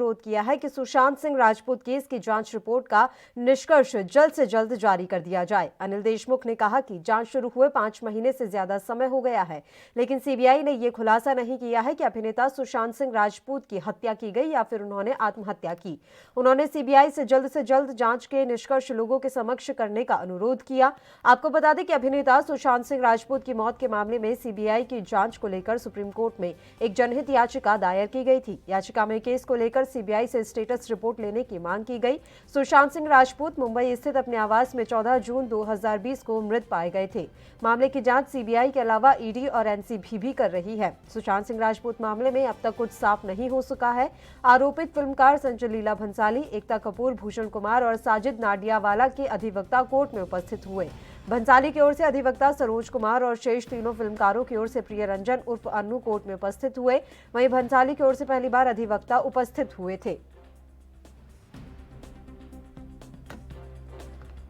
अनुरोध किया है कि सुशांत सिंह राजपूत केस की जांच रिपोर्ट का निष्कर्ष जल्द से जल्द जारी कर दिया जाए। अनिल देशमुख ने कहा कि जांच शुरू हुए 5 महीने से ज्यादा समय हो गया है, लेकिन सीबीआई ने यह खुलासा नहीं किया है कि अभिनेता सुशांत सिंह राजपूत की हत्या की गई या फिर उन्होंने आत्महत्या की। उन्होंने सीबीआई से जल्द जांच के निष्कर्ष लोगों के समक्ष करने का अनुरोध किया। आपको बता दें कि अभिनेता सुशांत सिंह राजपूत की मौत के मामले में सीबीआई की जांच को लेकर सुप्रीम कोर्ट में एक जनहित याचिका दायर की गई थी। याचिका में केस को लेकर सीबीआई से स्टेटस रिपोर्ट लेने की मांग की गई। सुशांत सिंह राजपूत मुंबई स्थित अपने आवास में 14 जून 2020 को मृत पाए गए थे। मामले की जांच सीबीआई के अलावा ईडी और एनसीबी भी कर रही है। सुशांत सिंह राजपूत मामले में अब तक कुछ साफ नहीं हो सका है। आरोपित फिल्मकार संजय लीला भंसाली, एकता कपूर, भूषण कुमार और साजिद नाडियावाला के अधिवक्ता कोर्ट में उपस्थित हुए। भंसाली की ओर से अधिवक्ता सरोज कुमार और शेष तीनों फिल्मकारों की ओर से प्रिय रंजन उर्फ अन्नू कोर्ट में उपस्थित हुए। वहीं भंसाली की ओर से पहली बार अधिवक्ता उपस्थित हुए थे।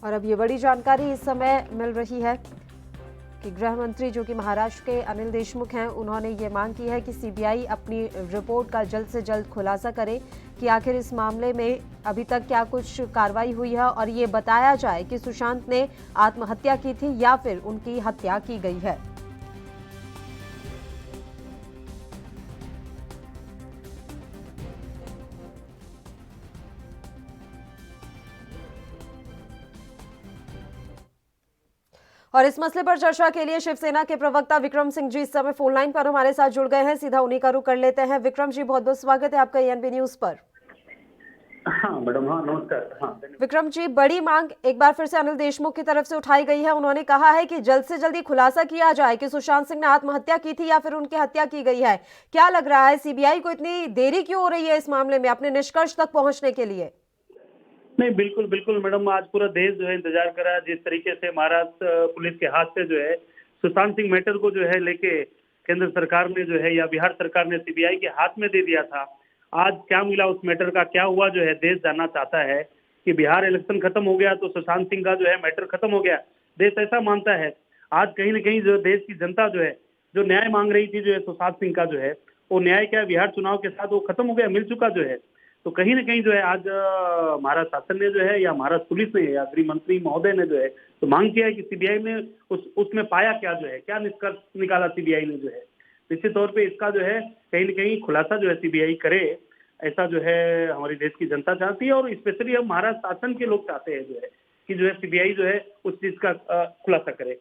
और अब ये बड़ी जानकारी इस समय मिल रही है कि गृह मंत्री जो कि महाराष्ट्र के अनिल देशमुख हैं, उन्होंने ये मांग की है कि सीबीआई अपनी रिपोर्ट का जल्द से जल्द खुलासा करे कि आखिर इस मामले में अभी तक क्या कुछ कार्रवाई हुई है और ये बताया जाए कि सुशांत ने आत्महत्या की थी या फिर उनकी हत्या की गई है। और इस मसले पर चर्चा के लिए शिवसेना के प्रवक्ता विक्रम सिंह जी इस समय फोन लाइन पर हमारे साथ जुड़ गए हैं। सीधा उन्हीं का रुख कर लेते हैं। विक्रम जी, बहुत बहुत स्वागत है आपका एएनबी न्यूज पर। हाँ मैडम, हाँ नमस्कार। हाँ विक्रम जी, बड़ी मांग एक बार फिर से अनिल देशमुख की तरफ से उठाई गई है। उन्होंने कहा है कि जल्द से जल्द खुलासा किया जाए कि सुशांत सिंह ने आत्महत्या की थी या फिर उनकी हत्या की गई है। क्या लग रहा है, सीबीआई को इतनी देरी क्यों हो रही है इस मामले में अपने निष्कर्ष तक पहुंचने के लिए? नहीं, बिल्कुल बिल्कुल मैडम, आज पूरा देश जो है इंतजार कर रहा है। जिस तरीके से महाराष्ट्र पुलिस के हाथ से जो है सुशांत सिंह मैटर को जो है लेके केंद्र सरकार ने जो है या बिहार सरकार ने सीबीआई के हाथ में दे दिया था, आज क्या मिला उस मैटर का, क्या हुआ जो है देश जानना चाहता है। कि बिहार इलेक्शन खत्म हो गया तो सुशांत सिंह का जो है मैटर खत्म हो गया, देश ऐसा मानता है। आज कहीं ना कहीं जो देश की जनता जो है जो न्याय मांग रही थी जो है सुशांत सिंह का जो है वो न्याय क्या बिहार चुनाव के साथ वो खत्म हो गया, मिल चुका जो है। तो कहीं ना कहीं जो है आज महाराष्ट्र शासन ने जो है या महाराष्ट्र पुलिस ने या गृह मंत्री महोदय ने जो है तो मांग किया है कि सीबीआई ने उसमें पाया क्या जो है, क्या निष्कर्ष निकाला सीबीआई ने जो है। निश्चित तौर पे इसका जो है कहीं ना कहीं खुलासा जो है सीबीआई करे, ऐसा जो है हमारी देश की जनता चाहती है। और स्पेशली हम महाराष्ट्र शासन के लोग चाहते हैं जो है कि जो है सीबीआई जो है उस चीज का खुलासा करे।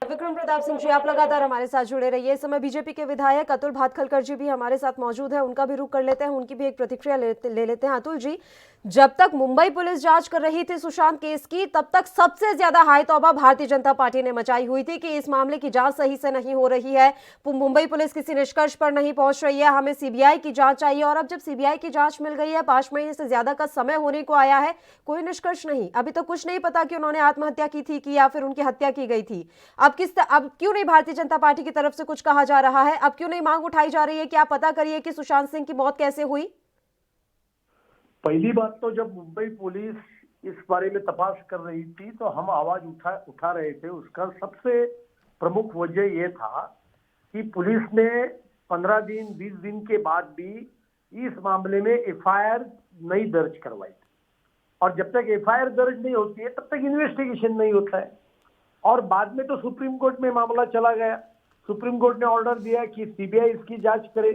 विक्रम प्रताप सिंह जी, आप लगातार हमारे साथ जुड़े रहिए। इस समय बीजेपी के विधायक अतुल भातखलकर जी भी हमारे साथ मौजूद है, उनका भी रुख कर लेते हैं, उनकी भी एक प्रतिक्रिया ले लेते हैं। अतुल जी, जब तक मुंबई पुलिस जांच कर रही थी सुशांत केस की, तब तक सबसे ज्यादा हाय तौबा भारतीय जनता पार्टी ने मचाई हुई थी कि इस मामले की जांच सही से नहीं हो रही है, मुंबई पुलिस किसी निष्कर्ष पर नहीं पहुंच रही है, हमें सीबीआई की जांच चाहिए। और अब जब सीबीआई की जांच मिल गई है, 5 महीने से ज्यादा का समय होने को आया है, कोई निष्कर्ष नहीं, अभी तो कुछ नहीं पता कि उन्होंने आत्महत्या की थी कि या फिर उनकी हत्या की गई थी। अब क्यों नहीं भारतीय जनता पार्टी की तरफ से कुछ कहा जा रहा है? अब क्यों नहीं मांग उठाई जा रही है कि आप पता करिए कि सुशांत सिंह की मौत कैसे हुई? पहली बात तो जब मुंबई पुलिस इस बारे में तपास कर रही थी तो हम आवाज उठा रहे थे। उसका सबसे प्रमुख वजह यह था कि पुलिस ने 15 दिन 20 दिन के बाद भी इस मामले में एफआईआर नहीं दर्ज करवाई, और जब तक एफआईआर दर्ज नहीं होती है तब तक इन्वेस्टिगेशन नहीं होता है। और बाद में तो सुप्रीम कोर्ट में मामला चला गया, सुप्रीम कोर्ट ने ऑर्डर दिया कि सीबीआई इसकी जांच करे।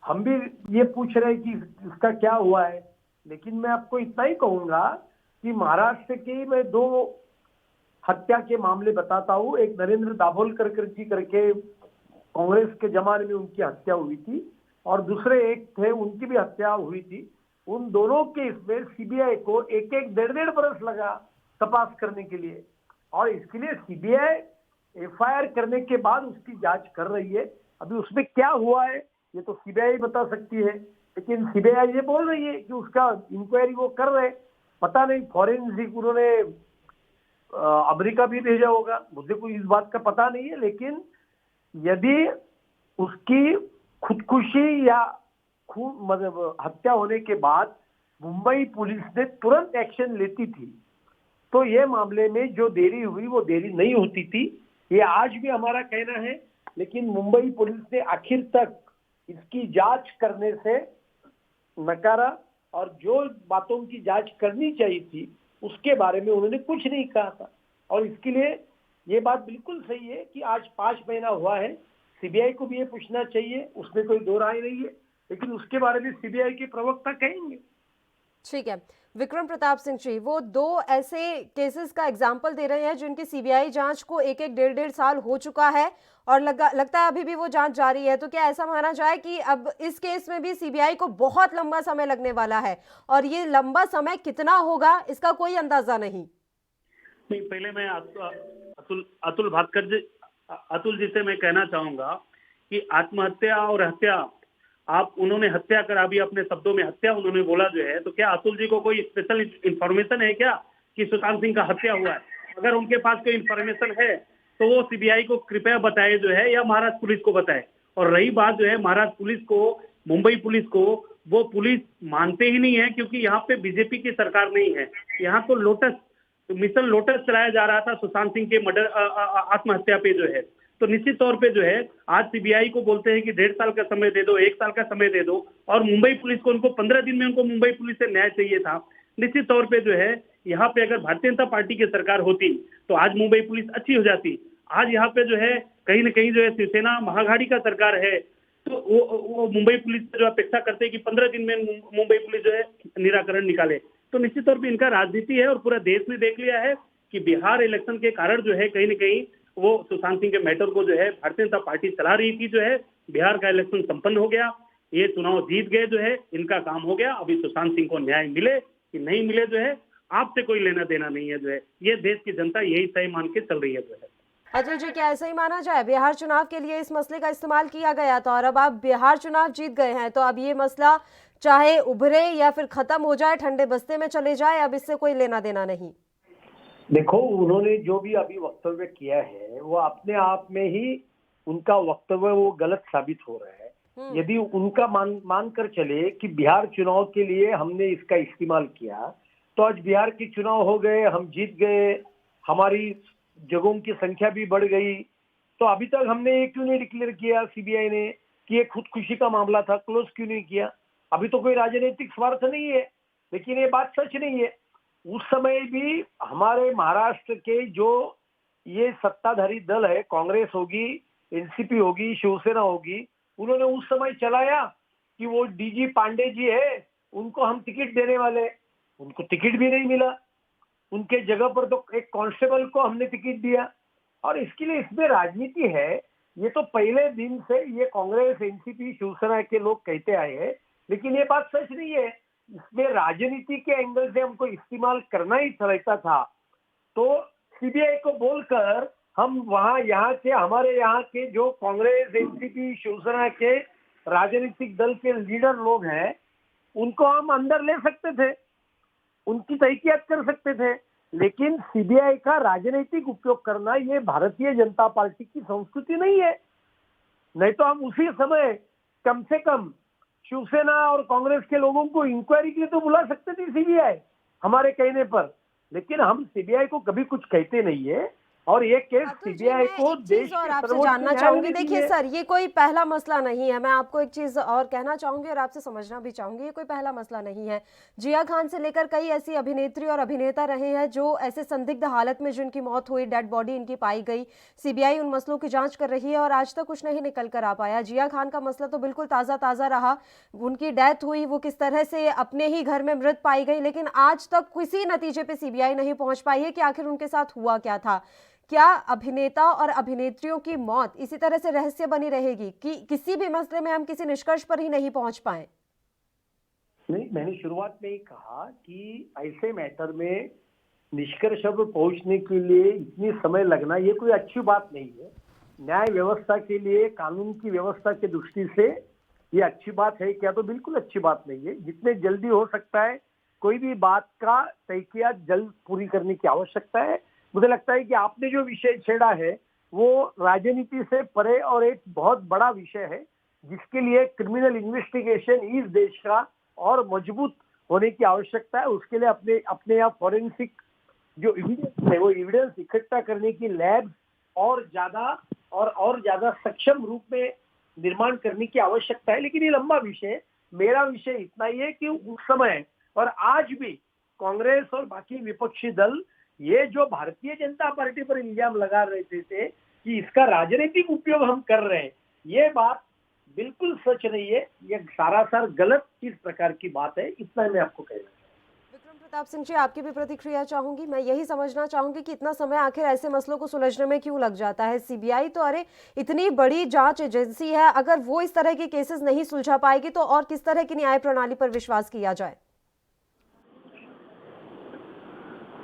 हम भी ये पूछ रहे हैं कि इसका क्या हुआ है। लेकिन मैं आपको इतना ही कहूंगा कि महाराष्ट्र के मैं 2 हत्या के मामले बताता हूं। एक नरेंद्र दाभोलकर जी करके कांग्रेस के जमाने में उनकी हत्या हुई थी, और दूसरे एक थे उनकी भी हत्या हुई थी। उन दोनों केस में सीबीआई को एक 1.5 बरस लगा तपास करने के लिए, और इसके लिए सीबीआई एफआईआर करने के बाद उसकी जांच कर रही है। अभी उसमें क्या हुआ है ये तो सीबीआई बता सकती है, लेकिन सीबीआई ये बोल रही है कि उसका इंक्वायरी वो कर रहे। पता नहीं फॉरेंसिक उन्होंने अमेरिका भी भेजा होगा, मुझे कोई इस बात का पता नहीं है। लेकिन यदि उसकी खुदकुशी या मतलब हत्या होने के बाद मुंबई पुलिस ने तुरंत एक्शन लेती थी तो ये मामले में जो देरी हुई वो देरी नहीं होती थी। ये आज भी हमारा कहना है। लेकिन मुंबई पुलिस ने आखिर तक इसकी जांच करने से नकारा और जो बातों की जांच करनी चाहिए थी उसके बारे में उन्होंने कुछ नहीं कहा था। और इसके लिए ये बात बिल्कुल सही है कि आज 5 महीना हुआ है, सीबीआई को भी ये पूछना चाहिए, उसमें कोई दो राय नहीं है, लेकिन उसके बारे में सीबीआई के प्रवक्ता कहेंगे। ठीक है, विक्रम प्रताप सिंह जी वो दो ऐसे केसेस का एग्जाम्पल दे रहे हैं जिनकी सीबीआई जांच को एक एक डेढ़ साल हो चुका है और लगता है अभी भी वो जांच जारी है। तो क्या ऐसा माना जाए कि अब इस केस में भी सीबीआई को बहुत लंबा समय लगने वाला है और ये लंबा समय कितना होगा इसका कोई अंदाजा नहीं? नहीं, पहले मैं अतुल भास्कर जी, अतुल जी से मैं कहना चाहूंगा कि आत्महत्या और हत्या, आप उन्होंने हत्या करा, अभी अपने शब्दों में हत्या उन्होंने बोला जो है, तो क्या अतुल जी को कोई स्पेशल इंफॉर्मेशन है क्या कि सुशांत सिंह का हत्या हुआ है? अगर उनके पास कोई इंफॉर्मेशन है तो वो सीबीआई को कृपया बताए जो है, या महाराष्ट्र पुलिस को बताए। और रही बात जो है महाराष्ट्र पुलिस को, मुंबई पुलिस को, वो पुलिस मानते ही नहीं है, क्योंकि यहाँ पे बीजेपी की सरकार नहीं है। यहाँ तो मिशन लोटस चलाया जा रहा था सुशांत सिंह के मर्डर आत्महत्या पे जो है। तो निश्चित तौर पे जो है आज सीबीआई को बोलते हैं कि 1.5 साल का समय दे दो, 1 साल का समय दे दो, और मुंबई पुलिस को, उनको 15 दिन में उनको मुंबई पुलिस से न्याय चाहिए था। निश्चित तौर पे जो है यहाँ पे अगर भारतीय जनता पार्टी की सरकार होती तो आज मुंबई पुलिस अच्छी हो जाती। आज यहाँ पे जो है कहीं ना कहीं जो है शिवसेना महाअघाड़ी का सरकार है, तो वो मुंबई पुलिस से जो अपेक्षा करते हैं कि 15 दिन में मुंबई पुलिस जो है निराकरण निकाले। तो निश्चित तौर पे इनका राजनीति है और पूरा देश ने देख लिया है कि बिहार इलेक्शन के कारण जो है कहीं ना कहीं वो सुशांत सिंह के मैटर को जो है भारतीय जनता पार्टी चला रही थी। जो है बिहार का इलेक्शन संपन्न हो गया, ये चुनाव जीत गए, जो है इनका काम हो गया। अभी सुशांत सिंह को न्याय मिले कि नहीं मिले जो है आपसे कोई लेना देना नहीं है। जो है ये देश की जनता यही सही मान के चल रही है। जो है अतुल जी, क्या ऐसा ही माना जाए बिहार चुनाव के लिए इस मसले का इस्तेमाल किया गया था और अब आप बिहार चुनाव जीत गए हैं तो अब ये मसला चाहे उभरे या फिर खत्म हो जाए, ठंडे बस्ते में चले जाए, अब इससे कोई लेना देना नहीं? देखो, उन्होंने जो भी अभी वक्तव्य किया है वो अपने आप में ही उनका वक्तव्य वो गलत साबित हो रहा है। यदि उनका मान कर चले कि बिहार चुनाव के लिए हमने इसका इस्तेमाल किया तो आज बिहार के चुनाव हो गए, हम जीत गए, हमारी जगहों की संख्या भी बढ़ गई, तो अभी तक हमने ये क्यों नहीं डिक्लेयर किया सीबीआई ने कि ये खुदकुशी का मामला था, क्लोज क्यों नहीं किया? अभी तो कोई राजनीतिक स्वार्थ नहीं है, लेकिन ये बात सच नहीं है। उस समय भी हमारे महाराष्ट्र के जो ये सत्ताधारी दल है, कांग्रेस होगी, एनसीपी होगी, शिवसेना होगी, उन्होंने उस समय चलाया कि वो डीजी पांडे जी है उनको हम टिकट देने वाले, उनको टिकट भी नहीं मिला। उनके जगह पर तो एक कांस्टेबल को हमने टिकट दिया। और इसके लिए इसमें राजनीति है, ये तो पहले दिन से ये कांग्रेस, एनसीपी, शिवसेना के लोग कहते आए हैं, लेकिन ये बात सच नहीं है। इसमें राजनीति के एंगल से हमको इस्तेमाल करना ही रहता था, तो सीबीआई को बोलकर हम वहां यहाँ के, हमारे यहाँ के जो कांग्रेस, एनसीपी, शिवसेना के राजनीतिक दल के लीडर लोग हैं उनको हम अंदर ले सकते थे, उनकी तहकीकात कर सकते थे। लेकिन सीबीआई का राजनीतिक उपयोग करना ये भारतीय जनता पार्टी की संस्कृति नहीं है। नहीं तो हम उसी समय कम से कम शिवसेना और कांग्रेस के लोगों को इंक्वायरी के लिए तो बुला सकते थे सीबीआई हमारे कहने पर, लेकिन हम सीबीआई को कभी कुछ कहते नहीं है। और ये केस सीबीआई को देश और के आपसे जानना चाहूंगी, देखिए सर, ये कोई पहला मसला नहीं है। मैं आपको एक चीज और कहना चाहूंगी और आपसे समझना भी चाहूंगी, ये कोई पहला मसला नहीं है। जिया खान से लेकर कई ऐसी अभिनेत्री और अभिनेता रहे हैं जो ऐसे संदिग्ध हालत में जिनकी मौत हुई, डेड बॉडी इनकी पाई गई, सीबीआई उन मसलों की जांच कर रही है और आज तक कुछ नहीं निकल कर आ पाया। जिया खान का मसला तो बिल्कुल ताजा रहा, उनकी डेथ हुई, वो किस तरह से अपने ही घर में मृत पाई गई, लेकिन आज तक किसी नतीजे पे सीबीआई नहीं पहुंच पाई है कि आखिर उनके साथ हुआ क्या था। क्या अभिनेता और अभिनेत्रियों की मौत इसी तरह से रहस्य बनी रहेगी कि किसी भी मसले में हम किसी निष्कर्ष पर ही नहीं पहुंच पाए? नहीं, मैंने शुरुआत में ही कहा कि ऐसे मैटर में निष्कर्ष पर पहुंचने के लिए इतनी समय लगना ये कोई अच्छी बात नहीं है। न्याय व्यवस्था के लिए, कानून की व्यवस्था की दृष्टि से ये अच्छी बात है क्या? तो बिल्कुल अच्छी बात नहीं है। जितने जल्दी हो सकता है कोई भी बात का तहकीकात जल्द पूरी करने की आवश्यकता है। मुझे लगता है कि आपने जो विषय छेड़ा है वो राजनीति से परे और एक बहुत बड़ा विषय है, जिसके लिए क्रिमिनल इन्वेस्टिगेशन इस देश का और मजबूत होने की आवश्यकता है। उसके लिए अपने यहाँ फॉरेंसिक जो एविडेंस है वो एविडेंस इकट्ठा करने की लैब और ज्यादा सक्षम रूप में निर्माण करने की आवश्यकता है। लेकिन ये लंबा विषय है, मेरा विषय इतना ही है कि उस समय और आज भी कांग्रेस और बाकी विपक्षी दल ये जो भारतीय जनता पार्टी पर इल्जाम लगा रहे थे कि इसका राजनीतिक उपयोग हम कर रहे हैं, ये बात बिल्कुल सच नहीं है। ये सारासार गलत किस प्रकार की बात है, इतना मैं आपको कहना। विक्रम प्रताप सिंह जी, आपकी भी प्रतिक्रिया चाहूंगी। मैं यही समझना चाहूंगी कि इतना समय आखिर ऐसे मसलों को सुलझने में क्यों लग जाता है। सीबीआई तो अरे इतनी बड़ी जांच एजेंसी है, अगर वो इस तरह के केसेस नहीं सुलझा पाएगी तो और किस तरह की न्याय प्रणाली पर विश्वास किया जाए।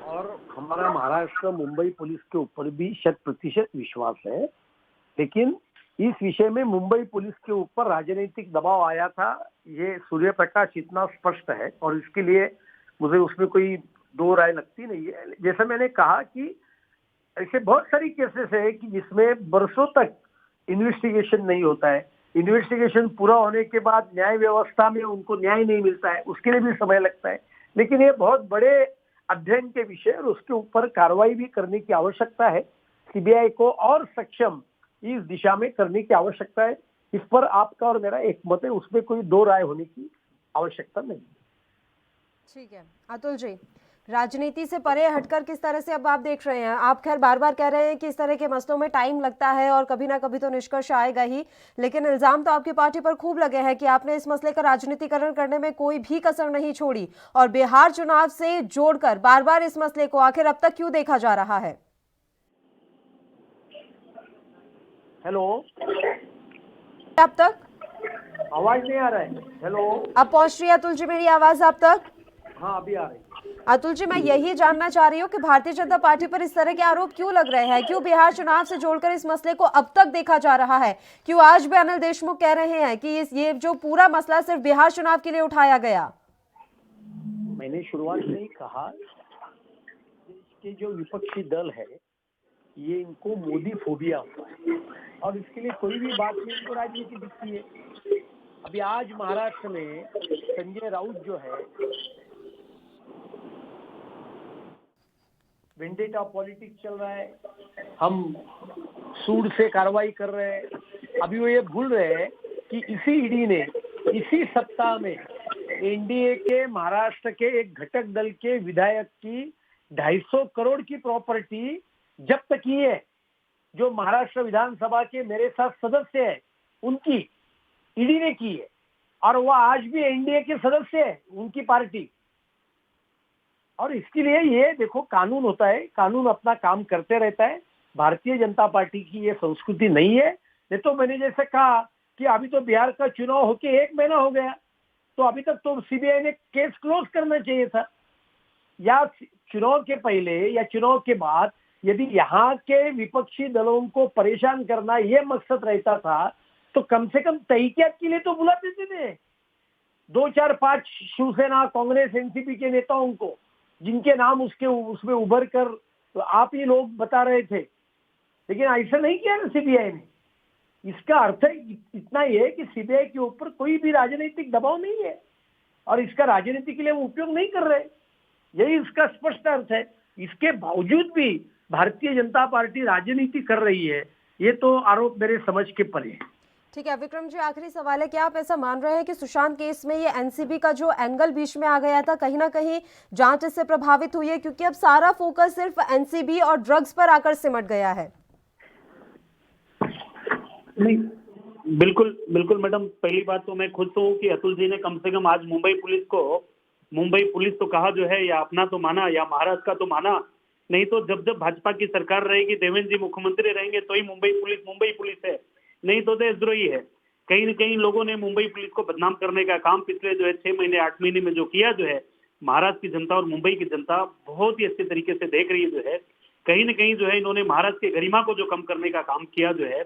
और हमारा महाराष्ट्र मुंबई पुलिस के ऊपर भी 100% विश्वास है, लेकिन इस विषय में मुंबई पुलिस के ऊपर राजनीतिक दबाव आया था, ये सूर्य प्रकाश इतना स्पष्ट है और इसके लिए मुझे उसमें कोई दो राय लगती नहीं है। जैसा मैंने कहा कि ऐसे बहुत सारी केसेस है कि जिसमें बरसों तक इन्वेस्टिगेशन नहीं होता है, इन्वेस्टिगेशन पूरा होने के बाद न्याय व्यवस्था में उनको न्याय नहीं मिलता है, उसके लिए भी समय लगता है। लेकिन ये बहुत बड़े अध्ययन के विषय और उसके ऊपर कार्रवाई भी करने की आवश्यकता है। सीबीआई को और सक्षम इस दिशा में करने की आवश्यकता है। इस पर आपका और मेरा एक मत है, उसमें कोई दो राय होने की आवश्यकता नहीं। ठीक है अतुल जी, राजनीति से परे हटकर किस तरह से अब आप देख रहे हैं। आप खैर बार बार कह रहे हैं कि इस तरह के मसलों में टाइम लगता है और कभी ना कभी तो निष्कर्ष आएगा ही, लेकिन इल्जाम तो आपकी पार्टी पर खूब लगे हैं कि आपने इस मसले का राजनीतिकरण करने में कोई भी कसर नहीं छोड़ी और बिहार चुनाव से जोड़कर बार बार इस मसले को आखिर अब तक क्यों देखा जा रहा है। हेलो, अब तक आवाज नहीं आ रहा है। हेलो, अब पहुंच रही है अतुल जी मेरी आवाज आप तक? हाँ अभी आ रही। अतुल जी, मैं यही जानना चाह रही हूँ कि भारतीय जनता पार्टी पर इस तरह के आरोप क्यों लग रहे हैं, क्यों बिहार चुनाव से जोड़कर इस मसले को अब तक देखा जा रहा है, क्यों आज भी अनिल देशमुख कह रहे हैं कि ये जो पूरा मसला सिर्फ बिहार चुनाव के लिए उठाया गया। मैंने शुरुआत में ही कहा, देश के जो विपक्षी दल है ये इनको मोदी फोबिया होता है और इसके लिए कोई भी बात में इनको राजनीति दिखती है। अभी आज महाराष्ट्र में संजय राउत जो है वेंडेटा पॉलिटिक्स चल रहा है, हम सूड से कार्रवाई कर रहे हैं। अभी वो ये भूल रहे हैं कि इसी ईडी ने इसी सप्ताह में एनडीए के महाराष्ट्र के एक घटक दल के विधायक की 250 करोड़ की प्रॉपर्टी जब्त की है, जो महाराष्ट्र विधानसभा के मेरे साथ सदस्य है उनकी ईडी ने की है और वह आज भी एनडीए के सदस्य है उनकी पार्टी। और इसके लिए ये देखो कानून होता है, कानून अपना काम करते रहता है। भारतीय जनता पार्टी की ये संस्कृति नहीं है। नहीं तो मैंने जैसे कहा कि अभी तो बिहार का चुनाव होके 1 महीना हो गया, तो अभी तक तो सीबीआई ने केस क्लोज करना चाहिए था, या चुनाव के पहले या चुनाव के बाद यदि यहाँ के विपक्षी दलों को परेशान करना ये मकसद रहता था तो कम से कम तहकीकात के लिए तो बुला देते थे 2, 4, 5 शिवसेना कांग्रेस एनसीपी के नेताओं को, जिनके नाम उसमें उभर कर तो आप ही लोग बता रहे थे। लेकिन ऐसा नहीं किया ना सीबीआई ने। इसका अर्थ इतना ही है कि सीबीआई के ऊपर कोई भी राजनीतिक दबाव नहीं है और इसका राजनीति के लिए वो उपयोग नहीं कर रहे, यही इसका स्पष्ट अर्थ है। इसके बावजूद भी भारतीय जनता पार्टी राजनीति कर रही है, ये तो आरोप मेरे समझ के परे है। ठीक है विक्रम जी, आखिरी सवाल है, क्या आप ऐसा मान रहे हैं कि सुशांत केस में ये एनसीबी का जो एंगल बीच में आ गया था कहीं ना कहीं जांच इससे प्रभावित हुई है, क्योंकि अब सारा फोकस सिर्फ एनसीबी और ड्रग्स पर आकर सिमट गया है। नहीं, बिल्कुल बिल्कुल मैडम, पहली बात तो मैं खुद तो हूँ कि अतुल जी ने कम से कम आज मुंबई पुलिस तो कहा जो है, या अपना तो माना या महाराष्ट्र का तो माना। नहीं तो जब जब भाजपा की सरकार रहेगी, देवेंद्र जी मुख्यमंत्री रहेंगे तो ही मुंबई पुलिस है, नहीं तो देशद्रोही है। कहीं न कहीं लोगों ने मुंबई पुलिस को बदनाम करने का काम पिछले जो है 6 महीने 8 महीने में जो किया जो है, महाराष्ट्र की जनता और मुंबई की जनता बहुत ही अच्छे तरीके से देख रही है जो है। कहीं न कहीं जो है इन्होंने महाराष्ट्र की गरिमा को जो कम करने का काम किया जो है,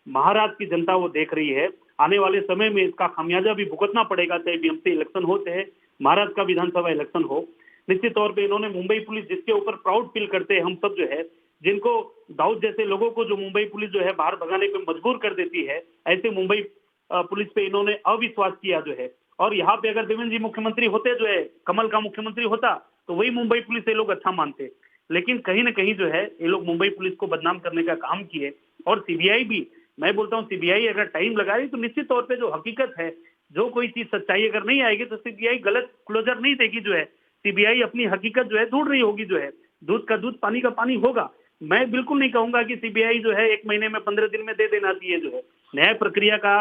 महाराष्ट्र की जनता वो देख रही है। आने वाले समय में इसका खामियाजा भी भुगतना पड़ेगा, चाहे बीएमसी इलेक्शन हो चाहे महाराष्ट्र का विधानसभा इलेक्शन हो। निश्चित तौर पे इन्होंने मुंबई पुलिस, जिसके ऊपर प्राउड फील करते हैं हम सब जो है, जिनको दाऊद जैसे लोगों को जो मुंबई पुलिस जो है बाहर भगाने पे मजबूर कर देती है, ऐसे मुंबई पुलिस पे इन्होंने अविश्वास किया जो है। और यहाँ पे अगर देवेंद्र जी मुख्यमंत्री होते जो है, कमल का मुख्यमंत्री होता, तो वही मुंबई पुलिस ये लोग अच्छा मानते। लेकिन कहीं ना कहीं जो है ये लोग मुंबई पुलिस को बदनाम करने का काम किए। और सीबीआई भी, मैं बोलता हूँ सीबीआई अगर टाइम लगा रही तो निश्चित तौर पे जो हकीकत है, जो कोई चीज सच्चाई अगर नहीं आएगी तो सीबीआई गलत क्लोजर नहीं देगी जो है। सीबीआई अपनी हकीकत जो है ढूंढ रही होगी जो है, दूध का दूध पानी का पानी होगा। मैं बिल्कुल नहीं कहूंगा कि सीबीआई जो है 1 महीने में 15 दिन में दे देना चाहिए जो है। न्याय प्रक्रिया का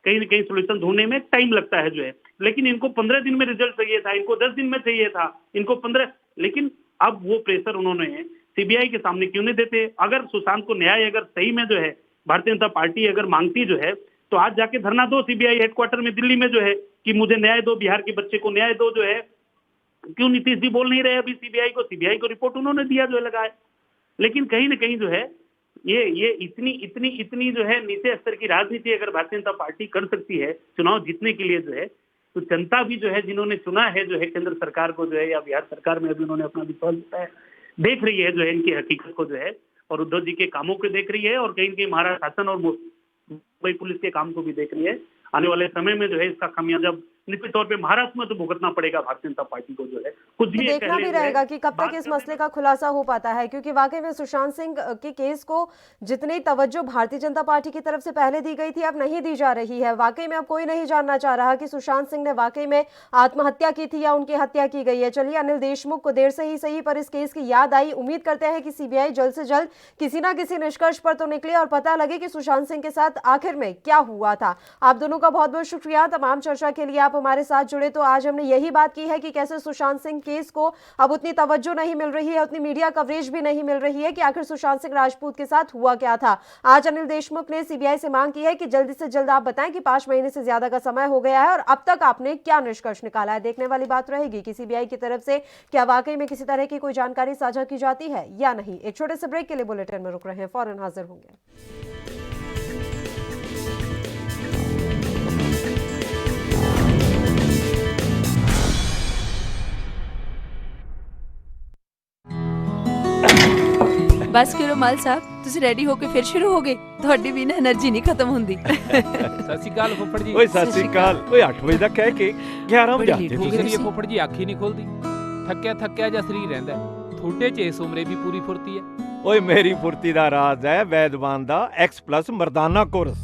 कहीं न कहीं सोल्यूशन ढूंढने में टाइम लगता है जो है, लेकिन इनको 15 दिन में रिजल्ट चाहिए था, इनको 10 दिन में चाहिए था, इनको 15, लेकिन अब वो प्रेशर उन्होंने सीबीआई के सामने क्यों नहीं देते। अगर सुशांत को न्याय अगर सही में जो है भारतीय जनता पार्टी अगर मांगती जो है तो आज जाके धरना दो सीबीआई हेडक्वार्टर में दिल्ली में जो है कि मुझे न्याय दो, बिहार के बच्चे को न्याय दो जो है। क्यों नीतीश जी बोल नहीं रहे अभी सीबीआई को रिपोर्ट उन्होंने दिया जो है लगाए। लेकिन कहीं ना कहीं जो है ये इतनी इतनी इतनी जो है नीचे स्तर की राजनीति अगर भारतीय जनता पार्टी कर सकती है चुनाव जीतने के लिए जो है, तो जनता भी जो है जिन्होंने चुना है जो है केंद्र सरकार को जो है या बिहार सरकार में अभी उन्होंने अपना विश्वास जताया, देख रही है जो है इनकी हकीकत को जो है, और उद्धव जी के कामों को देख रही है, और कहीं कहीं महाराष्ट्र शासन और मुंबई पुलिस के काम को भी देख रही है। आने वाले समय में जो है इसका खामियाजा निश्चित तौर पे महाराष्ट्र में तो भुगतना पड़ेगा भारतीय जनता पार्टी को जो है। कुछ भी देखना भी रहेगा कि कब तक इस मसले का खुलासा हो पाता है, क्योंकि वाकई में सुशांत सिंह के केस को जितनी तवज्जो भारतीय जनता पार्टी की तरफ से पहले दी गई थी अब नहीं दी जा रही है। वाकई में अब कोई नहीं जानना चाह रहा कि सुशांत सिंह ने वाकई में आत्महत्या की थी या उनकी हत्या की गई है। चलिए, अनिल देशमुख को देर से ही सही पर इस केस की याद आई। उम्मीद करते हैं कि सीबीआई जल्द से जल्द किसी ना किसी निष्कर्ष पर तो निकले और पता लगे कि सुशांत सिंह के साथ आखिर में क्या हुआ था। आप दोनों का बहुत बहुत शुक्रिया तमाम चर्चा के लिए, आप हमारे साथ जुड़े। तो आज हमने यही बात की है कि कैसे सुशांत सिंह केस को अब उतनी तवज्जो नहीं मिल रही है, उतनी मीडिया कवरेज भी नहीं मिल रही है कि आखिर सुशांत सिंह राजपूत के साथ हुआ क्या था। आज अनिल देशमुख ने सीबीआई से मांग की है कि जल्दी से जल्द आप बताएं कि 5 महीने से ज्यादा का समय हो गया है और अब तक आपने क्या निष्कर्ष निकाला है। देखने वाली बात रहेगी कि सीबीआई की तरफ से क्या वाकई में किसी तरह की कोई जानकारी साझा की जाती है या नहीं। एक छोटे से ब्रेक के लिए बुलेटिन में रुक रहे हैं, फौरन हाजिर होंगे। बस करो माल साहब, ਤੁਸੀਂ ਰੈਡੀ ਹੋ ਕੇ ਫਿਰ ਸ਼ੁਰੂ ਹੋਗੇ। ਤੁਹਾਡੀ ਵੀ ਨਾ એનર્ਜੀ ਨਹੀਂ ਖਤਮ ਹੁੰਦੀ। ਸਤਿ ਸ਼੍ਰੀ ਅਕਾਲ ਫੁੱਫੜ ਜੀ। ਓਏ ਸਤਿ ਸ਼੍ਰੀ ਅਕਾਲ। ਓਏ 8 ਵਜੇ ਦਾ ਕਹਿ ਕੇ 11 ਵਜੇ ਆਤੇ ਤੁਸੀਂ ਤੁਸੀਂ। ਇਹ ਫੁੱਫੜ ਜੀ ਅੱਖ ਹੀ ਨਹੀਂ ਖੁੱਲਦੀ, ਥੱਕਿਆ ਜਿਹਾ ਸਰੀਰ ਰਹਿੰਦਾ। ਤੁਹਾਡੇ ਚ ਇਸ ਉਮਰੇ ਵੀ ਪੂਰੀ ਫੁਰਤੀ ਹੈ। ਓਏ ਮੇਰੀ ਫੁਰਤੀ ਦਾ ਰਾਜ਼ ਹੈ ਵੈਦਵਾਨ ਦਾ X+ ਮਰਦਾਨਾ ਕੋਰਸ,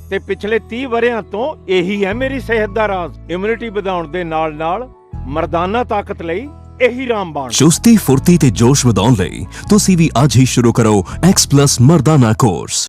ਤੇ ਪਿਛਲੇ 30 ਵਰਿਆਂ ਤੋਂ ਇਹੀ ਹੈ ਮੇਰੀ ਸਿਹਤ ਦਾ ਰਾਜ਼। ਇਮਿਊਨਿਟੀ ਵਧਾਉਣ ਦੇ ਨਾਲ ਮਰਦਾਨਾ ਤਾਕਤ ਲਈ ਇਹੀ ਰਾਮਬਾਣ। ਚੁਸਤੀ ਫੁਰਤੀ ਤੇ ਜੋਸ਼ ਵਧਾਉਣ ਲਈ ਤੁਸੀਂ ਵੀ ਅੱਜ ਹੀ ਸ਼ੁਰੂ ਕਰੋ X+ ਮਰਦਾਨਾ ਕੋਰਸ।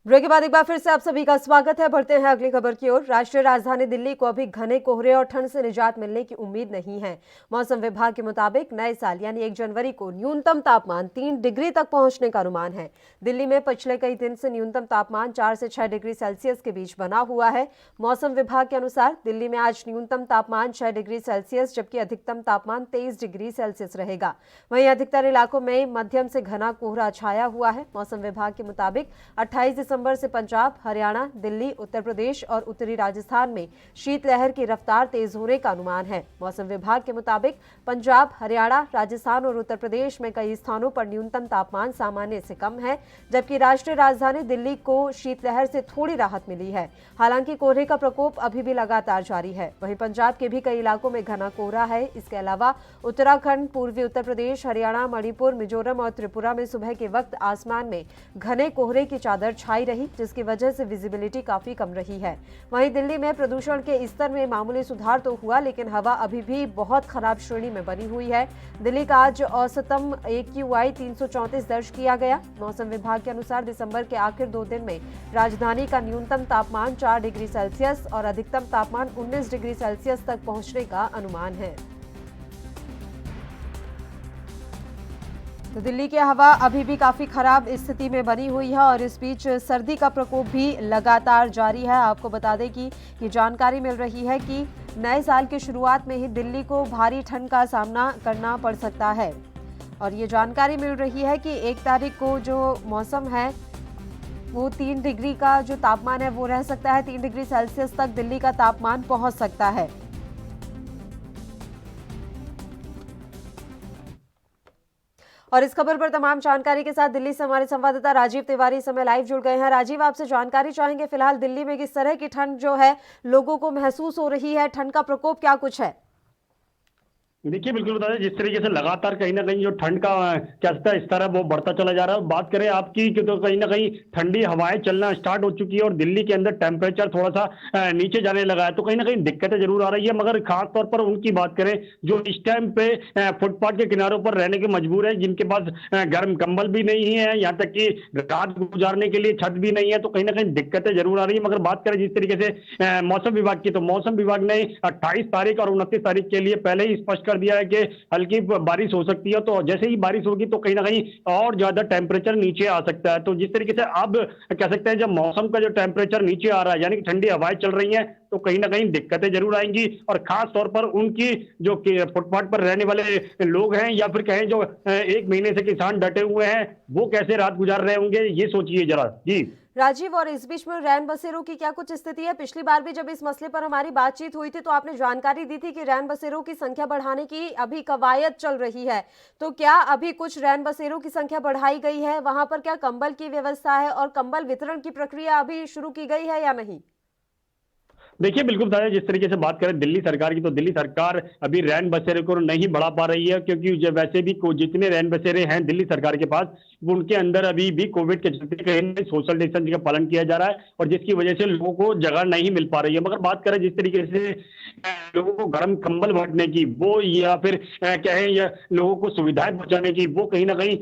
ब्रेक के बाद एक बार फिर से आप सभी का स्वागत है। बढ़ते हैं अगली खबर की ओर। राष्ट्रीय राजधानी दिल्ली को अभी घने कोहरे और ठंड से निजात मिलने की उम्मीद नहीं है। मौसम विभाग के मुताबिक नए साल यानी 1 जनवरी को न्यूनतम तापमान 3 डिग्री तक पहुंचने का अनुमान है। दिल्ली में पिछले कई दिन से न्यूनतम तापमान 4 से 6 डिग्री सेल्सियस के बीच बना हुआ है। मौसम विभाग के अनुसार दिल्ली में आज न्यूनतम तापमान 6 डिग्री सेल्सियस जबकि अधिकतम तापमान 23 डिग्री सेल्सियस रहेगा। वहीं अधिकतर इलाकों में मध्यम से घना कोहरा छाया हुआ है। मौसम विभाग के मुताबिक 28 दिसंबर से पंजाब, हरियाणा, दिल्ली, उत्तर प्रदेश और उत्तरी राजस्थान में शीतलहर की रफ्तार तेज होने का अनुमान है। मौसम विभाग के मुताबिक पंजाब, हरियाणा, राजस्थान और उत्तर प्रदेश में कई स्थानों पर न्यूनतम तापमान सामान्य से कम है, जबकि राष्ट्रीय राजधानी दिल्ली को शीतलहर से थोड़ी राहत मिली है। हालांकि कोहरे का प्रकोप अभी भी लगातार जारी है। वहीं पंजाब के भी कई इलाकों में घना कोहरा है। इसके अलावा उत्तराखंड, पूर्वी उत्तर प्रदेश, हरियाणा, मणिपुर, मिजोरम और त्रिपुरा में सुबह के वक्त आसमान में घने कोहरे की चादर छाई रही, जिसकी वजह से विजिबिलिटी काफी कम रही है। वहीं दिल्ली में प्रदूषण के स्तर में मामूली सुधार तो हुआ, लेकिन हवा अभी भी बहुत खराब श्रेणी में बनी हुई है। दिल्ली का आज औसतम AQI 334 दर्ज किया गया। मौसम विभाग के अनुसार दिसंबर के आखिर 2 दिन में राजधानी का न्यूनतम तापमान 4 डिग्री सेल्सियस और अधिकतम तापमान 19 डिग्री सेल्सियस तक पहुंचने का अनुमान है। तो दिल्ली की हवा अभी भी काफ़ी खराब स्थिति में बनी हुई है और इस बीच सर्दी का प्रकोप भी लगातार जारी है। आपको बता दें कि ये जानकारी मिल रही है कि नए साल की शुरुआत में ही दिल्ली को भारी ठंड का सामना करना पड़ सकता है और ये जानकारी मिल रही है कि 1 तारीख को जो मौसम है वो 3 डिग्री का जो तापमान है वो रह सकता है। 3 डिग्री सेल्सियस तक दिल्ली का तापमान पहुंच सकता है। और इस खबर पर तमाम जानकारी के साथ दिल्ली से हमारे संवाददाता राजीव तिवारी समय लाइव जुड़ गए हैं। राजीव, आपसे जानकारी चाहेंगे फिलहाल दिल्ली में किस तरह की ठंड जो है लोगों को महसूस हो रही है, ठंड का प्रकोप क्या कुछ है? देखिए बिल्कुल बता दें, जिस तरीके से लगातार कहीं ना कहीं जो ठंड का क्या स्तर है वो बढ़ता चला जा रहा है। बात करें आपकी कि तो कहीं ना कहीं ठंडी हवाएं चलना स्टार्ट हो चुकी है और दिल्ली के अंदर टेम्परेचर थोड़ा सा नीचे जाने लगा है, तो कहीं ना कहीं दिक्कतें जरूर आ रही है। मगर खास तौर पर उनकी बात करें जो इस टाइम पे फुटपाथ के किनारों पर रहने के मजबूर है, जिनके पास गर्म कंबल भी नहीं है, यहाँ तक कि रात गुजारने के लिए छत भी नहीं है, तो कहीं ना कहीं दिक्कतें जरूर आ रही है। मगर बात करें जिस तरीके से मौसम विभाग की, तो मौसम विभाग ने 28 तारीख और 29 तारीख के लिए पहले ही स्पष्ट कर दिया है कि हल्की बारिश हो सकती है। तो जैसे ही बारिश होगी तो कहीं ना कहीं और ज्यादा टेम्परेचर नीचे आ सकता है। तो जिस तरीके से अब कह सकते हैं जब मौसम का जो टेम्परेचर नीचे आ रहा है, यानी कि ठंडी हवाएं चल रही हैं, तो कहीं ना कहीं दिक्कतें जरूर आएंगी। और खास तौर पर उनकी जो फुटपाथ पर रहने वाले लोग हैं या फिर कहें जो 1 महीने से किसान डटे हुए हैं, वो कैसे रात गुजार रहे होंगे, ये सोचिए जरा। जी राजीव, और इस बीच में रैन बसेरों की क्या कुछ स्थिति है? पिछली बार भी जब इस मसले पर हमारी बातचीत हुई थी तो आपने जानकारी दी थी कि रैन बसेरों की संख्या बढ़ाने की अभी कवायद चल रही है, तो क्या अभी कुछ रैन बसेरों की संख्या बढ़ाई गई है? वहां पर क्या कंबल की व्यवस्था है और कंबल वितरण की प्रक्रिया अभी शुरू की गई है या नहीं? देखिए बिल्कुल बता दें, जिस तरीके से बात करें दिल्ली सरकार की, तो दिल्ली सरकार अभी रैन बसेरे को नहीं बढ़ा पा रही है, क्योंकि जो वैसे भी जितने रैन बसेरे हैं दिल्ली सरकार के पास, उनके अंदर अभी भी कोविड के चलते कहीं सोशल डिस्टेंसिंग का पालन किया जा रहा है और जिसकी वजह से लोगों को जगह नहीं मिल पा रही है। मगर बात करें जिस तरीके से लोगों को गर्म कंबल बांटने की, वो या फिर कहें या लोगों को सुविधाएं पहुंचाने की, वो कहीं ना कहीं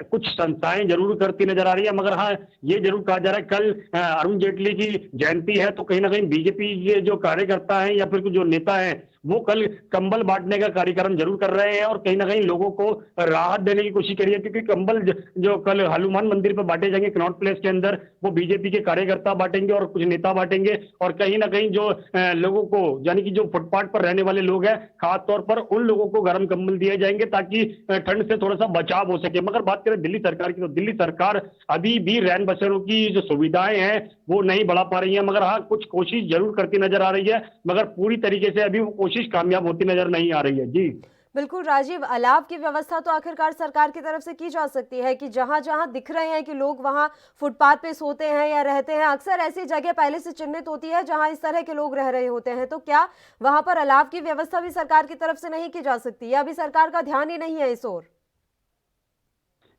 कुछ संस्थाएं जरूर करती नजर आ रही है। मगर हाँ, ये जरूर कहा जा रहा है कल अरुण जेटली की जयंती है, तो कहीं ना कहीं बीजेपी के जो कार्यकर्ता हैं या फिर जो नेता हैं वो कल कंबल बांटने का कार्यक्रम जरूर कर रहे हैं और कहीं ना कहीं लोगों को राहत देने की कोशिश करी है, क्योंकि कंबल जो कल हनुमान मंदिर पर बांटे जाएंगे कनॉट प्लेस के अंदर, वो बीजेपी के कार्यकर्ता बांटेंगे और कुछ नेता बांटेंगे। और कहीं ना कहीं जो लोगों को, यानी कि जो फुटपाथ पर रहने वाले लोग हैं, खासतौर पर उन लोगों को गर्म कंबल दिए जाएंगे ताकि ठंड से थोड़ा सा बचाव हो सके। मगर बात करें दिल्ली सरकार की, तो दिल्ली सरकार अभी भी रैन बसेरों की जो सुविधाएं हैं वो नहीं बढ़ा पा रही है। मगर हाँ, कुछ कोशिश जरूर करती नजर आ रही है, मगर पूरी तरीके से अभी वो कोशिश कामयाब होती नजर नहीं आ रही है। जी बिल्कुल राजीव, अलाव की व्यवस्था तो आखिरकार सरकार की तरफ से की जा सकती है कि जहां जहां दिख रहे हैं कि लोग वहां फुटपाथ पे सोते हैं या रहते हैं, अक्सर ऐसी जगह पहले से चिन्हित होती है जहां इस तरह के लोग रह रहे होते हैं, तो क्या वहां पर अलाव की व्यवस्था भी सरकार की तरफ से नहीं की जा सकती या अभी सरकार का ध्यान ही नहीं है इस ओर?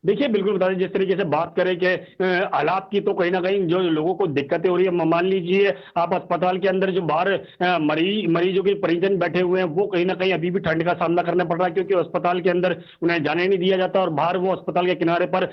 देखिए बिल्कुल बता दें, जिस तरीके से बात करें कि हालात की, तो कहीं ना कहीं जो लोगों को दिक्कतें हो रही है, मान लीजिए आप अस्पताल के अंदर जो बाहर मरीजों के परिजन बैठे हुए हैं, वो कहीं ना कहीं अभी भी ठंड का सामना करना पड़ रहा है, क्योंकि अस्पताल के अंदर उन्हें जाने नहीं दिया जाता और बाहर वो अस्पताल के किनारे पर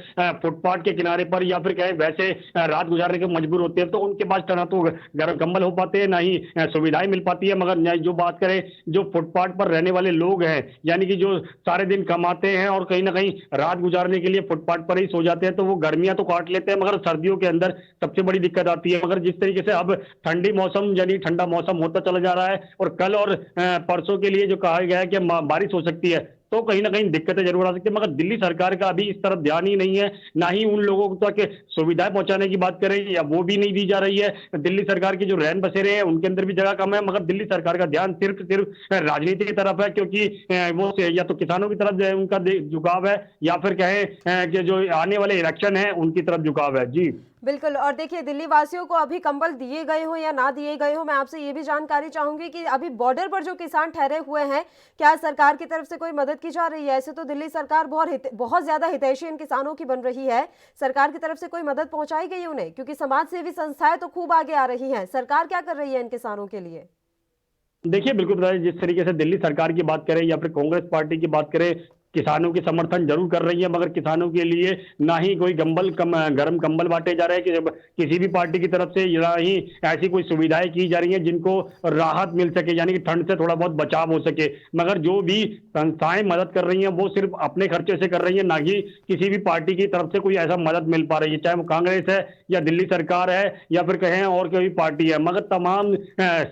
फुटपाथ के किनारे पर या फिर कहें वैसे रात गुजारने के मजबूर होते हैं। तो उनके पास ना तो गर्म कंबल हो पाते हैं, ना ही सुविधाएं मिल पाती है। मगर जो बात करें जो फुटपाथ पर रहने वाले लोग हैं, यानी कि जो सारे दिन कमाते हैं और कहीं ना कहीं रात गुजारने के लिए फुटपाथ पर ही सो जाते हैं, तो वो गर्मियां तो काट लेते हैं, मगर सर्दियों के अंदर सबसे बड़ी दिक्कत आती है। मगर जिस तरीके से अब ठंडी मौसम यानी ठंडा मौसम होता चला जा रहा है और कल और परसों के लिए जो कहा गया है कि बारिश हो सकती है, तो कहीं ना कहीं दिक्कतें जरूर आ सकती है। मगर दिल्ली सरकार का अभी इस तरफ ध्यान ही नहीं है, ना ही उन लोगों तक सुविधाएं पहुंचाने की बात करें या वो भी नहीं दी जा रही है। दिल्ली सरकार की जो रैन बसेरे हैं उनके अंदर भी जगह कम है, मगर दिल्ली सरकार का ध्यान सिर्फ राजनीति की तरफ है, क्योंकि वो या तो किसानों की तरफ उनका झुकाव है या फिर कहें कि जो आने वाले इलेक्शन है उनकी तरफ झुकाव है। जी बिल्कुल, और देखिए दिल्ली वासियों को अभी कंबल दिए गए हो या ना दिए गए हो, मैं आपसे ये भी जानकारी चाहूंगी कि अभी बॉर्डर पर जो किसान ठहरे हुए हैं, क्या सरकार की तरफ से कोई मदद की जा रही है? ऐसे तो दिल्ली सरकार बहुत ज्यादा हितैषी इन किसानों की बन रही है, सरकार की तरफ से कोई मदद पहुंचाई गई उन्हें? क्योंकि समाज सेवी संस्थाएं तो खूब आगे आ रही हैं, सरकार क्या कर रही है इन किसानों के लिए? देखिए बिल्कुल बताइए, जिस तरीके से दिल्ली सरकार की बात करें या फिर कांग्रेस पार्टी की बात करें, किसानों की समर्थन जरूर कर रही है, मगर किसानों के लिए ना ही कोई गर्म कंबल बांटे जा रहे हैं कि किसी भी पार्टी की तरफ से, ना ही ऐसी कोई सुविधाएं की जा रही हैं जिनको राहत मिल सके, यानी कि ठंड से थोड़ा बहुत बचाव हो सके। मगर जो भी संस्थाएं मदद कर रही हैं वो सिर्फ अपने खर्चे से कर रही हैं, ना ही किसी भी पार्टी की तरफ से कोई ऐसा मदद मिल पा रही है, चाहे वो कांग्रेस है या दिल्ली सरकार है या फिर कहें और कोई पार्टी है। मगर तमाम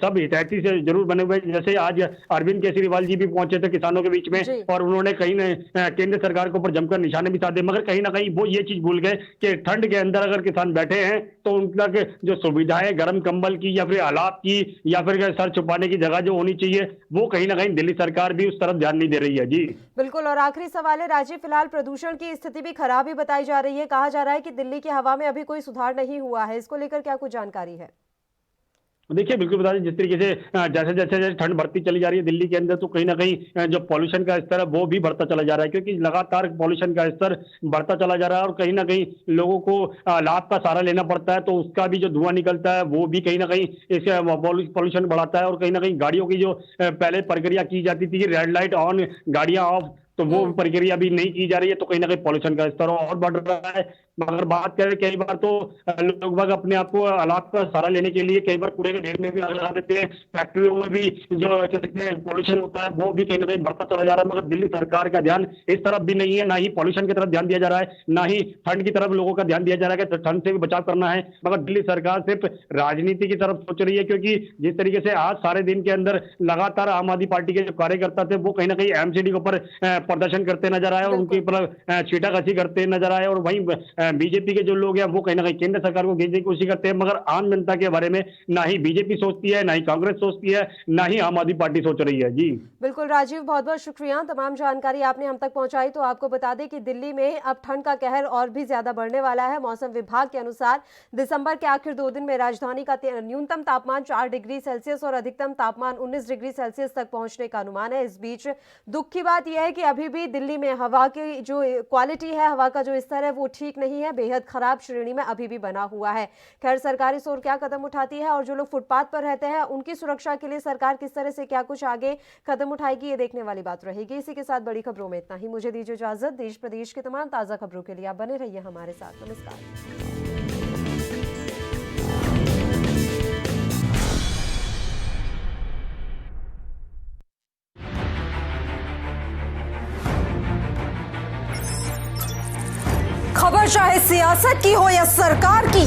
सब हितैषी से जरूर बने हुए, जैसे आज अरविंद केजरीवाल जी भी पहुंचे थे किसानों के बीच में और उन्होंने कहीं केंद्र सरकार के ऊपर जमकर निशाने भी साधे, मगर कहीं ना कहीं वो ये चीज भूल गए कि ठंड के अंदर अगर किसान बैठे हैं तो उनका जो सुविधाएं गर्म कंबल की या फिर हालात की या फिर सर छुपाने की जगह जो होनी चाहिए, वो कहीं ना कहीं दिल्ली सरकार भी उस तरफ ध्यान नहीं दे रही है। जी बिल्कुल, और आखिरी सवाल है राजीव, फिलहाल प्रदूषण की स्थिति भी खराब ही बताई जा रही है, कहा जा रहा है कि दिल्ली की हवा में अभी कोई सुधार नहीं हुआ है, इसको लेकर क्या कुछ जानकारी है? देखिए बिल्कुल बता दें, जिस तरीके से जैसे जैसे ठंड बढ़ती चली जा रही है दिल्ली के अंदर, तो कहीं ना कहीं जो पॉल्यूशन का स्तर है वो भी बढ़ता चला जा रहा है, क्योंकि लगातार पॉल्यूशन का स्तर बढ़ता चला जा रहा है और कहीं ना कहीं लोगों को लाभ का सहारा लेना पड़ता है, तो उसका भी जो धुआं निकलता है वो भी कहीं ना कहीं इस पॉल्यूशन बढ़ाता है। और कहीं ना कहीं गाड़ियों की जो पहले प्रक्रिया की जाती थी, रेड लाइट ऑन गाड़ियां ऑफ, तो वो प्रक्रिया भी नहीं की जा रही है, तो कहीं ना कहीं पॉल्यूशन का स्तर और बढ़ रहा है। अगर बात करें, कई बार तो लोग बाग अपने आप को लाभ का सहारा लेने के लिए कई बार कूड़े के ढेर में भी आग लगा देते हैं, फैक्ट्रियों में भी जो पॉल्यूशन होता है वो भी कहीं ना कहीं बढ़ता चला जा रहा है। मगर दिल्ली सरकार का ध्यान इस तरफ भी नहीं है, ना ही पॉल्यूशन की तरफ ध्यान दिया जा रहा है, ना ही ठंड की तरफ लोगों का ध्यान दिया जा रहा है कि ठंड से भी बचाव करना है। मगर दिल्ली सरकार सिर्फ राजनीति की तरफ सोच रही है, क्योंकि जिस तरीके से आज सारे दिन के अंदर लगातार आम आदमी पार्टी के जो कार्यकर्ता थे वो कहीं ना कहीं एमसीडी के ऊपर प्रदर्शन करते नजर आए और उनके ऊपर छीटाकशी करते नजर आए, और वहीं बीजेपी के जो लोग हैं वो कहीं ना कहीं केंद्र सरकार को घेरने की कोशिश करते हैं। मगर आम जनता के बारे में ना ही बीजेपी सोचती है, ना ही कांग्रेस सोचती है, ना ही आम आदमी पार्टी सोच रही है। जी बिल्कुल राजीव, बहुत बहुत शुक्रिया, तमाम जानकारी आपने हम तक पहुंचाई। तो आपको बता दें कि दिल्ली में अब ठंड का कहर और भी ज्यादा बढ़ने वाला है। मौसम विभाग के अनुसार दिसंबर के आखिर 2 दिन में राजधानी का न्यूनतम तापमान 4 डिग्री सेल्सियस और अधिकतम तापमान 19 डिग्री सेल्सियस तक पहुंचने का अनुमान है। इस बीच दुख की बात यह है कि अभी भी दिल्ली में हवा की जो क्वालिटी है, हवा का जो स्तर है वो ठीक नहीं है, बेहद खराब श्रेणी में अभी भी बना हुआ है। खैर, सरकार इस ओर क्या कदम उठाती है और जो लोग फुटपाथ पर रहते हैं उनकी सुरक्षा के लिए सरकार किस तरह से क्या कुछ आगे कदम उठाएगी, ये देखने वाली बात रहेगी। इसी के साथ बड़ी खबरों में इतना ही। मुझे दीजिए इजाजत। देश प्रदेश की तमाम ताजा खबरों के लिए आप बने रहिए हमारे साथ। नमस्कार। खबर चाहे सियासत की हो या सरकार की,